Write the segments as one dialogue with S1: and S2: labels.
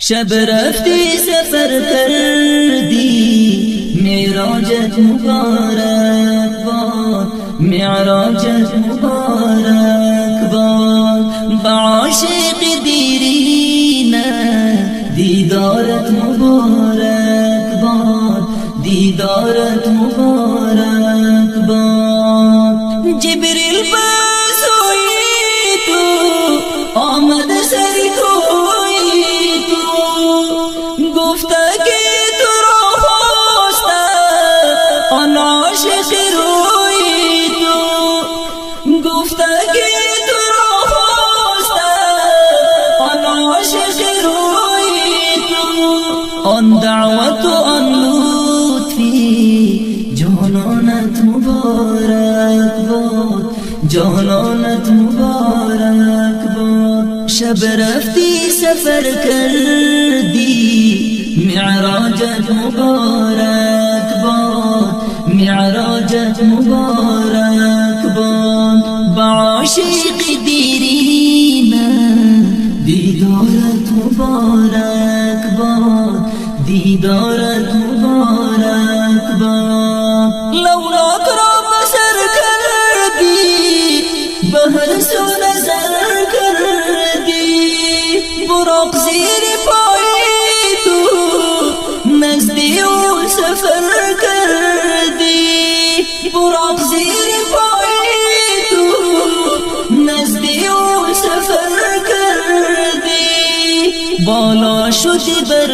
S1: شب رفتی سفر کردی معراجت مبارک باد، معراجت مبارک باد. با عاشق دیرینه دیدارت مبارک باد، دیدارت مبارک باد. جبریل بسوی تو آمد سری کوی تو، گفته که تو را خواسته آن عاشق روی تو، گفته که تو را خواسته آن عاشق روی تو. آن دعوت و آن لطفی جانانت مبارک باد، جانانت مبارک باد. شب رفتی سفر کردی معراجت مبارک باد، معراجت مبارک باد. با عاشق دیرینه دیدارت مبارک باد، دیدارت مبارک باد. لولاک را بسر کردی بهر سو نظر کردی، براق زیر پای تو نزدی و سفر کردی، براق زیر پای تو نزدی و سفر کردی. بالا شدی بر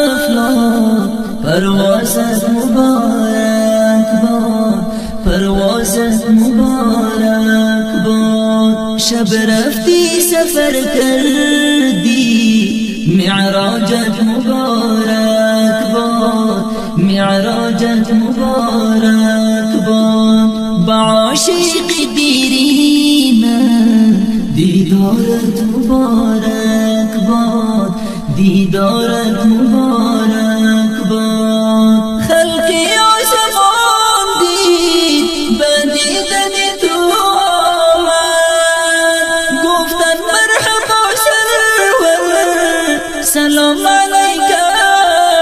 S1: افلاک پروازت مبارک باد، پروازت مبارک باد. شب رفتی سفر کردی معراجت مبارک باد، معراجت مبارک باد. با عاشق دیرینه دیدارت مبارک باد، دیدارت مبارک باد. خلقی آسمان دید بدیدن تو آمد، گفتن مرحبا سرور سلام علیک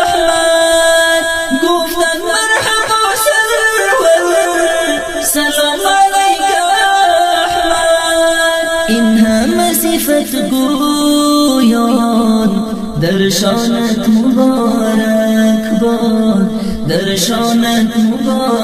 S1: احمد، گفتن مرحبا سرور سلام علیک احمد. این همه صفت گویان در شانت مبارک باد، در شانت مبارک